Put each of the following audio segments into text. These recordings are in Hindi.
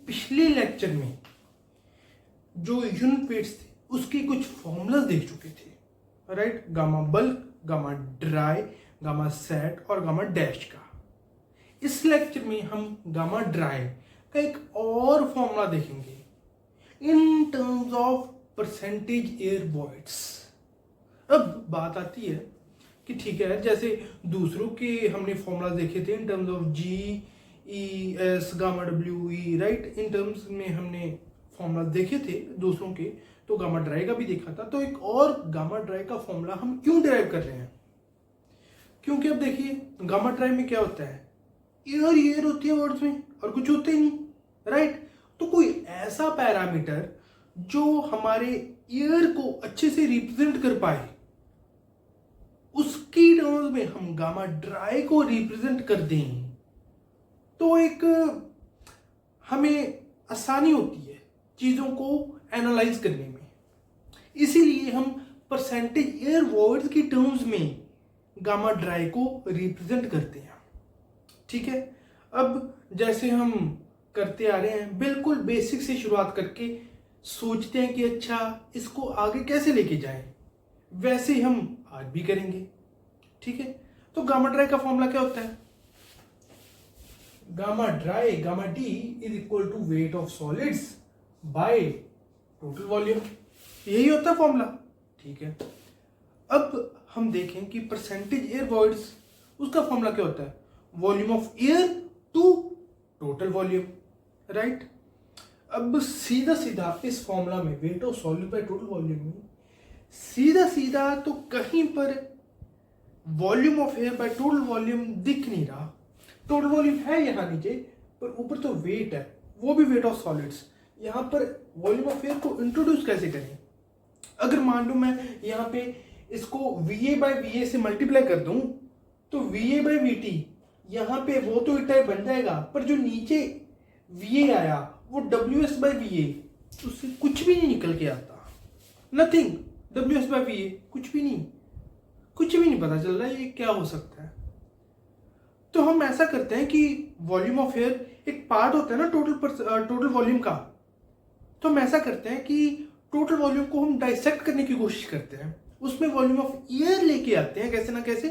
पिछले लेक्चर में जो यूनिट वेट्स थे उसके कुछ फॉर्मूलाज देख चुके थे, right. Gamma bulk, gamma dry, gamma sat और गामा डैश का। इस लेक्चर में हम गामा ड्राई का एक और फॉर्मूला देखेंगे इन terms of percentage air voids. अब बात आती है कि ठीक है, जैसे दूसरों के हमने फॉर्मूला देखे थे in terms of G E S gamma W E, right. इन टर्म्स में हमने फॉर्मूला देखे थे दूसरों के, तो गामा ड्राई का भी देखा था। तो एक और गामा ड्राई का फॉर्मूला हम क्यों डिराइव कर रहे हैं? क्योंकि अब देखिए गामा ड्राई में क्या होता है, एयर होती है वर्ड्स में और कुछ होते ही नहीं, राइट। तो कोई ऐसा पैरामीटर जो हमारे एयर को अच्छे से रिप्रेजेंट कर पाए, उसकी टर्म्स में हम गामा ड्राई को रिप्रेजेंट कर दें तो एक हमें आसानी होती है चीजों को एनालाइज करने में। इसीलिए हम परसेंटेज एयर वॉइड्स की टर्म्स में गामा ड्राई को रिप्रेजेंट करते हैं, ठीक है। अब जैसे हम करते आ रहे हैं, बिल्कुल बेसिक से शुरुआत करके सोचते हैं कि अच्छा इसको आगे कैसे लेके जाएं, वैसे हम आज भी करेंगे, ठीक है। तो गामा ड्राई का फॉर्मूला क्या होता है? Gamma dry, gamma D is equal to weight of solids by total volume, यही होता है फॉर्मूला, ठीक है। अब हम देखें कि परसेंटेज एयर वॉइड्स, उसका फॉर्मूला क्या होता है? Volume of air to total volume, right. अब सीधा सीधा इस फॉर्मूला में weight of solute by total volume में सीधा सीधा तो कहीं पर volume of air by total volume दिख नहीं रहा। टोटल वॉल्यूम है यहाँ नीचे, पर ऊपर तो वेट है, वो भी वेट ऑफ सॉलिड्स। यहाँ पर वॉल्यूम ऑफ एयर को इंट्रोड्यूस कैसे करें? अगर मान लो मैं यहाँ पे इसको VA बाय VA से मल्टीप्लाई कर दूं तो VA बाय VT यहाँ पे वो तो इटाई बन जाएगा, पर जो नीचे VA आया वो WS बाय VA, उससे कुछ भी नहीं निकल के आता, नथिंग। WS बाय VA कुछ भी नहीं पता चल रहा है ये क्या हो सकता है। तो हम ऐसा करते हैं कि वॉल्यूम ऑफ एयर एक पार्ट होता है ना टोटल वॉल्यूम का, तो हम ऐसा करते हैं कि टोटल वॉल्यूम को हम डाइसेक्ट करने की कोशिश करते हैं, उसमें वॉल्यूम ऑफ एयर लेके आते हैं कैसे ना कैसे,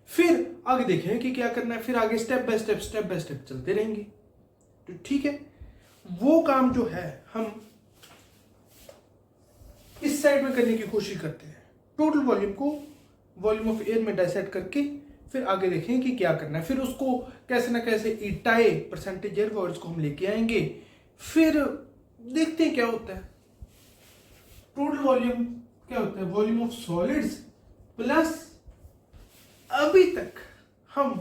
फिर आगे देखें कि क्या करना है, फिर आगे स्टेप बाय स्टेप चलते रहेंगे। तो ठीक है, वो काम जो है हम इस साइड में करने की कोशिश करते हैं, टोटल वॉल्यूम को वॉल्यूम ऑफ एयर में डाइसेक्ट करके फिर आगे देखें कि क्या करना है, फिर उसको कैसे ना कैसे इटाई परसेंटेज एयर वॉइड्स को हम लेके आएंगे, फिर देखते हैं क्या होता है। टोटल वॉल्यूम क्या होता है? वॉल्यूम ऑफ सॉलिड्स प्लस, अभी तक हम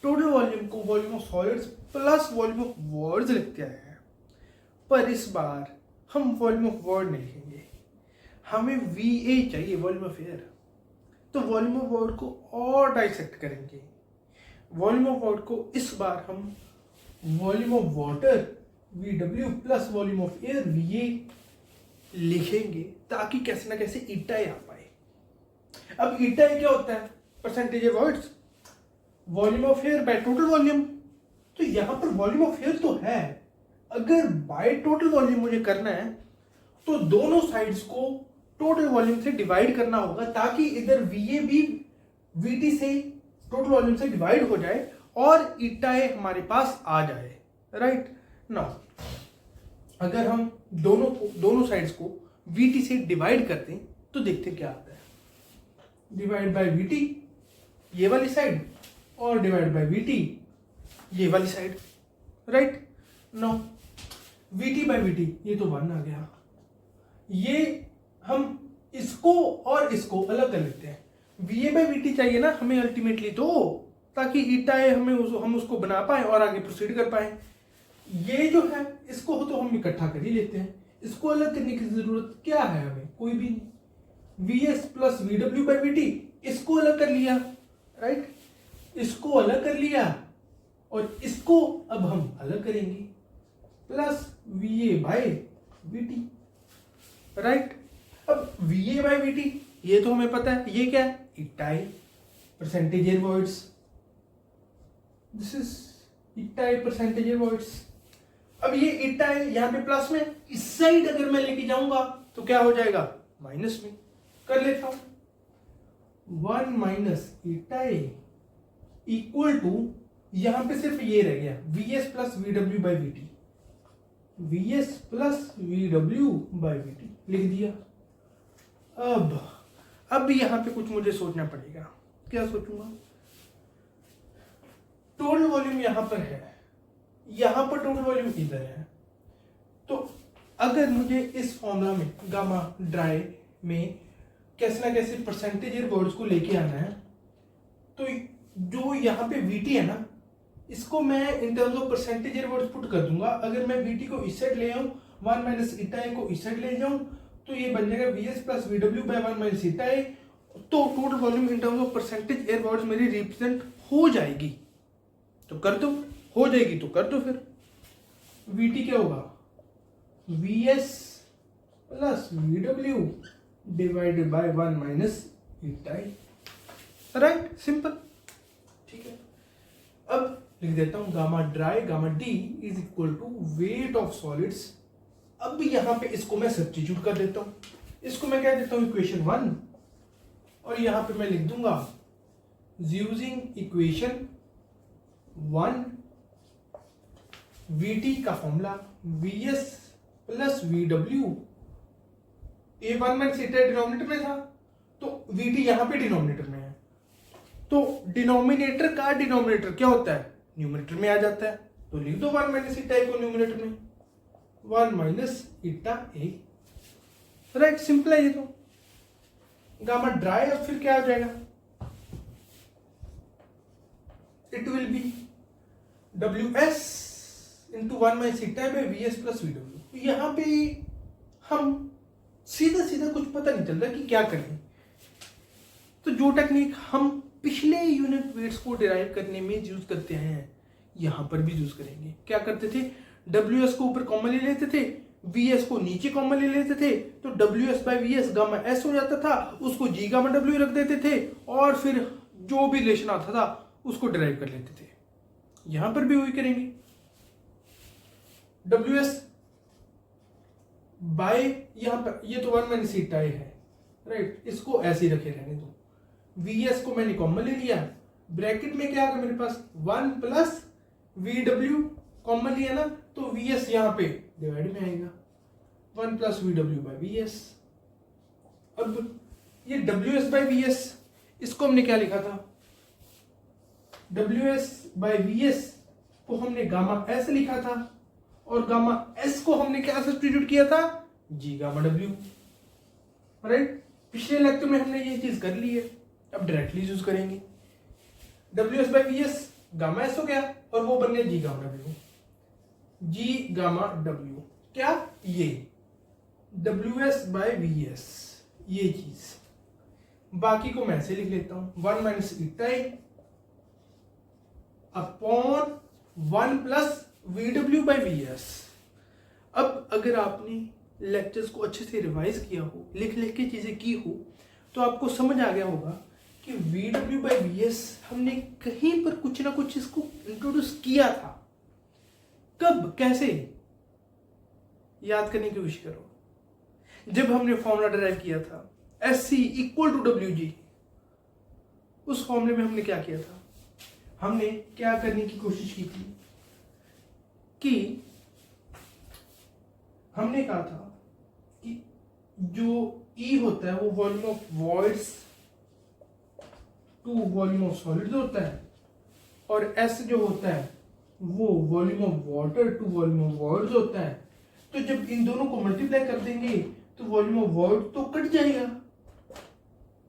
टोटल वॉल्यूम को volume of solids plus volume of words लिखते आए हैं, पर इस बार हम वॉल्यूम ऑफ वर्ड नहीं लिखेंगे, हमें VA चाहिए, वॉल्यूम ऑफ एयर। तो वॉल्यूम ऑफ वर्ड को और डाइसेक्ट करेंगे। वॉल्यूम ऑफ वर्ड को इस बार हम volume of water VW plus volume of air VA लिखेंगे, ताकि कैसे ना कैसे इटाई आ पाए। अब इटाई क्या होता है? Percentage of words volume of air by total volume. तो यहां पर वॉल्यूम ऑफ एयर तो है, अगर बाय टोटल वॉल्यूम मुझे करना है तो दोनों साइड्स को टोटल वॉल्यूम से डिवाइड करना होगा, ताकि इधर VA भी VT से टोटल वॉल्यूम से डिवाइड हो जाए और इटाई हमारे पास आ जाए, राइट। नाउ अगर हम दोनों साइड्स को VT से डिवाइड करते हैं तो देखते क्या आता है। डिवाइड बाय VT ये वाली साइड और डिवाइड बाय VT ये वाली side, right. Now VT by VT ये तो 1 आ गया, ये हम इसको और इसको अलग कर लेते हैं। VA बाय VT चाहिए ना हमें अल्टीमेटली, तो ताकि इटाई हम उसको बना पाए और आगे प्रोसीड कर पाए। ये जो है इसको तो हम इकट्ठा कर ही लेते हैं, इसको अलग करने की जरूरत क्या है हमें? कोई भी नहीं। VS plus VW by VT इसको अलग कर लिया, राइट, इसको अलग कर लिया और इसको अब हम अलग करेंगे, plus VA by VT, right. अब VA बाय VT ये तो हमें पता है, ये क्या है? Eta A percentage air voids, this is eta A percentage air voids. अब ये ईटा है यहाँ पे प्लस में, इस साइड अगर मैं लेके जाऊंगा तो क्या हो जाएगा, माइनस में। कर लेता हूं 1 माइनस ईटा इक्वल टू, यहां पे सिर्फ ये रह गया vs plus VW by VT, vs plus VW by VT लिख दिया। अब यहां पे कुछ मुझे सोचना पड़ेगा। क्या सोचूंगा, टोटल वॉल्यूम यहां पर है, यहां पर टोटल वॉल्यूम इधर है। तो अगर मुझे इस फॉर्मूला में गामा ड्राई में कैसे ना कैसे परसेंटेज एयर वर्ड्स को लेके आना है, तो जो यहाँ पे वीटी है ना, इसको मैं इन terms of percentage air words put कर दूंगा। अगर मैं वीटी को इस साइड ले आऊं, 1 माइनस ईटा ए को इस साइड ले जाऊं, तो ये बन जाएगा VS plus VW by 1 minus eta A. तो total volume in terms of percentage air voids मेरी रिप्रेजेंट हो जाएगी। तो कर दो, हो जाएगी तो कर दो। फिर वीटी क्या होगा, vs plus VW divided by 1 minus eta A, right, simple. ठीक है, अब लिख देता हूं gamma dry gamma D is equal to weight of solids. अब यहां पे इसको मैं सब्स्टिट्यूट कर देता हूं, इसको मैं कह देता हूं इक्वेशन 1, और यहां पे मैं लिख दूंगा यूजिंग इक्वेशन 1 वीटी का फॉर्मूला vs प्लस वीडब्ल्यू, ए 1 माइनस ईटा डिनोमिनेटर में था, तो वीटी यहां पे डिनोमिनेटर में है। तो डिनोमिनेटर का डिनोमिनेटर क्या होता है, न्यूमरेटर में आ जाता है। तो लिख दो 1 माइनस ईटा ए को न्यूमरेटर में, 1 minus eta A, right, simple है ये। तो गामा ड्राई और फिर क्या हो जाएगा, it will be WS into 1 minus eta by VS plus VW. यहां पे हम सीधा सीधा कुछ पता नहीं चल रहा कि क्या करें। तो जो टेक्निक हम पिछले यूनिट वेट्स को डिराइव करने में यूज करते हैं, यहां पर भी यूज करेंगे। क्या करते थे, WS को ऊपर कॉमन ले लेते थे, VS को नीचे कॉमन ले लेते थे, तो WS by VS gamma S हो जाता था, उसको G गामा W रख देते थे, और फिर जो भी रिलेशन आता था उसको डिराइव कर लेते थे। यहां पर भी वही करेंगे, WS बाय, यहां पर ये तो 1 माइनस ईटा है, राइट, इसको ऐसे ही रखे रहने दो। VS को मैंने कॉमन ले लिया, ब्रैकेट में क्या आ गया मेरे पास, 1 प्लस VW कॉमन लिया ना, तो VS यहां पे डिवाइड में आएगा, 1 प्लस VW बाय VS। अब ये WS बाय VS, इसको हमने क्या लिखा था, WS बाय VS को हमने गामा S लिखा था, और गामा S को हमने क्या सब्स्टिट्यूट किया था, G गामा W, राइट। पिछले लेक्चर में हमने ये चीज कर ली है, अब डायरेक्टली यूज करेंगे। WS by VS gamma S हो गया, और वो बन गया G gamma W, G gamma W, क्या ये WS बाय VS, ये चीज। बाकी को मैं ऐसे लिख लेता हूं, 1 minus eta upon 1 plus VW by VS। अब अगर आपने लेक्चर्स को अच्छे से रिवाइज किया हो, लिख लिख के चीजें की हो, तो आपको समझ आ गया होगा कि VW बाय VS हमने कहीं पर कुछ ना कुछ इसको इंट्रोड्यूस किया था। कब, कैसे, याद करने की कोशिश करो। जब हमने फॉर्मूला डिराइव किया था SC इक्वल टू WG, उस फॉर्मूले में हमने क्या किया था, हमने क्या करने की कोशिश की थी कि हमने कहा था कि जो E होता है वो volume of voids to volume of solids होता है, और S जो होता है वो volume of water to volume of voids होता है। तो जब इन दोनों को मल्टीप्लाई कर देंगे तो वॉल्यूम ऑफ वॉइड तो कट जाएगा,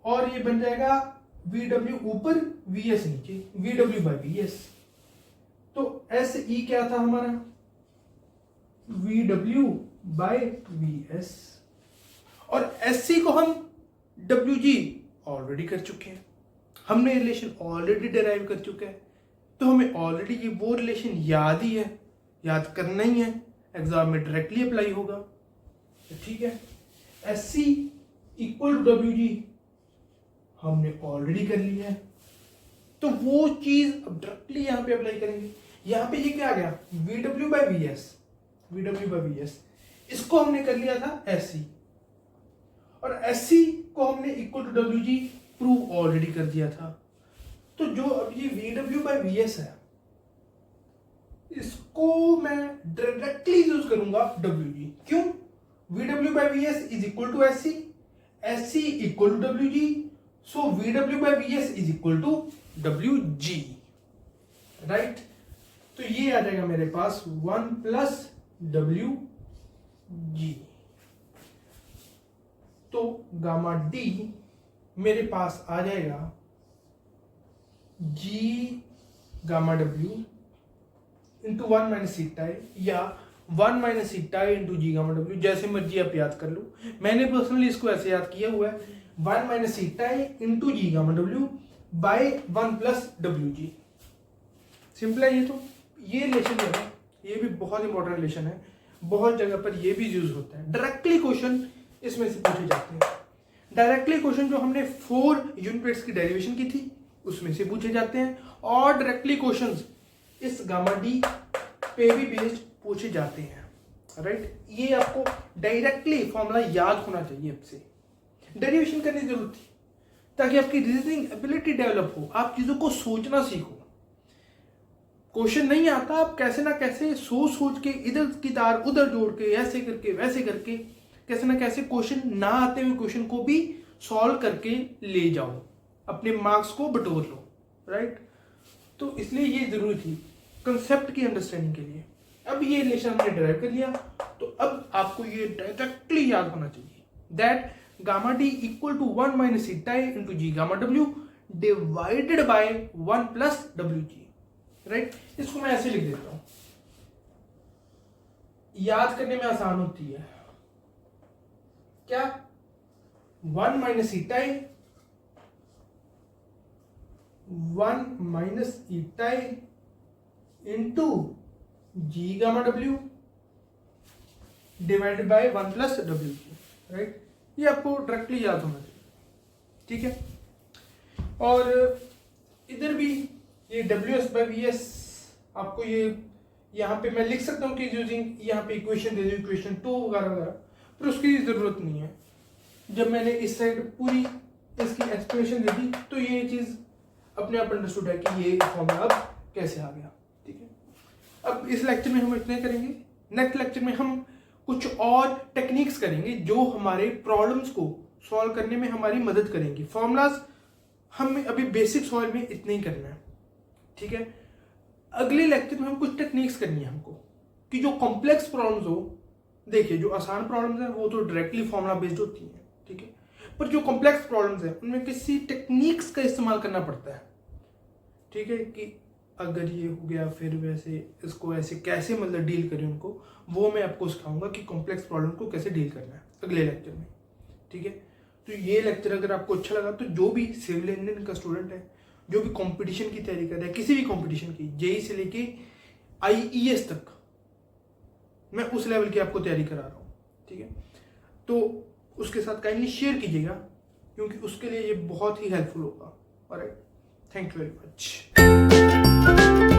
और ये बन जाएगा VW ऊपर VS नीचे, VW बाय VS। तो SE क्या था हमारा, VW बाय VS, और SC को हम WG ऑलरेडी कर चुके हैं, हमने रिलेशन ऑलरेडी डिराइव कर चुके हैं, तो हमें ऑलरेडी ये वो रिलेशन याद ही है, याद करना ही है, एग्जाम में डायरेक्टली अप्लाई होगा। तो ठीक है, SC इक्वल टू WG हमने ऑलरेडी कर लिया है, तो वो चीज अब डायरेक्टली यहां पे अप्लाई करेंगे। यहां पे ये क्या आ गया, VW by VS, VW by VS, इसको हमने कर लिया था SC, और SC को हमने equal to WG prove already कर दिया था। तो जो अब ये VW by VS है, इसको मैं डायरेक्टली यूज करूंगा WG। क्यों? VW by VS is equal to SC, SC equal to WG, so VW by VS is equal to WG, right. तो ये आ जाएगा मेरे पास 1 प्लस WG। तो गामा D मेरे पास आ जाएगा G gamma W into 1 minus theta या 1 minus theta into G gamma W, जैसे मर्जी आप याद कर लो। मैंने पर्सनली इसको ऐसे याद किया हुआ है 1 minus theta into G gamma W by 1 plus WG। Simple है ये। तो ये रिलेशन जो है ये भी बहुत इंपॉर्टेंट रिलेशन है, बहुत जगह पर ये भी यूज होता है। डायरेक्टली क्वेश्चन इसमें से पूछे जाते हैं। डायरेक्टली क्वेश्चन जो हमने 4 यूनिट्स की डेरिवेशन की थी उसमें से पूछे जाते हैं, और डायरेक्टली क्वेश्चंस इस गामा डी पे भी बेस्ड पूछे जाते हैं, राइट। ये आपको डायरेक्टली फॉर्मूला याद होना चाहिए, आपसे डेरिवेशन करने की जरूरत थी ताकि आपकी रीजनिंग एबिलिटी डेवलप हो, आप चीजों को सोचना सीखो। क्वेश्चन नहीं आता, आप कैसे ना कैसे सोच के इधर की तार उधर जोड़ के ऐसे करके वैसे करके कैसे ना कैसे क्वेश्चन ना आते हुए क्वेश्चन को भी सॉल्व करके ले जाओ, अपने मार्क्स को बटोर लो, राइट। तो इसलिए ये जरूरी थी कंसेप्ट की अंडरस्टैंडिंग के लिए। अब ये रिलेशन हमने डिराइव कर लिया, तो अब आपको ये डायरेक्टली याद होना चाहिए that gamma D equal to 1 minus theta into G gamma W divided by 1 plus WG, right. इसको मैं ऐसे लिख देता हूं, याद करने में आसान होती है। क्या? 1 माइनस सीटा 1 minus eta into G gamma W divided by 1 plus WG, right. ये आपको डायरेक्टली याद होना चाहिए, ठीक है। और इधर भी ये WS बाय VS आपको ये यहाँ पे मैं लिख सकता हूँ कि यूजिंग यहाँ पे इक्वेशन दे दी, इक्वेशन 2 वगैरह वगैरह, पर उसकी जरूरत नहीं है। जब मैंने इस साइड पूरी इसकी एक्सप्लेनेशन दे दी तो ये चीज अपने आप अंडरस्टूड है कि ये फॉर्मूला अब कैसे आ गया, ठीक है। अब इस लेक्चर में हम इतना करेंगे, नेक्स्ट लेक्चर में हम कुछ और टेक्निक्स करेंगे जो हमारे प्रॉब्लम्स को सॉल्व करने में हमारी मदद करेंगी। फॉर्मूलाज हमें अभी बेसिक सॉल्व में इतना ही करना है, ठीक है। अगले लेक्चर में हम कुछ टेक्निक्स करनी है हमको कि जो कॉम्प्लेक्स प्रॉब्लम्स हो, देखिए जो आसान प्रॉब्लम्स हैं वो तो डायरेक्टली फॉर्मूला बेस्ड होती हैं, ठीक है, पर जो कॉम्प्लेक्स प्रॉब्लम्स हैं उनमें किसी टेक्निक्स का इस्तेमाल करना पड़ता है, ठीक है। कि अगर ये हो गया फिर वैसे इसको ऐसे कैसे मतलब डील करें उनको, वो मैं आपको सिखाऊंगा कि कॉम्प्लेक्स प्रॉब्लम को कैसे डील करना है अगले लेक्चर में, ठीक है। तो ये लेक्चर अगर आपको अच्छा लगा तो जो भी सिविल इंजीनियरिंग का स्टूडेंट है, जो भी कंपटीशन की तैयारी कर रहा है, किसी भी कंपटीशन की, जेई से लेके IES तक, मैं उस लेवल की आपको तैयारी करा रहा हूँ, ठीक है। तो उसके साथ काइंडली शेयर कीजिएगा क्योंकि उसके लिए ये बहुत ही हेल्पफुल होगा। Alright, thank you very much.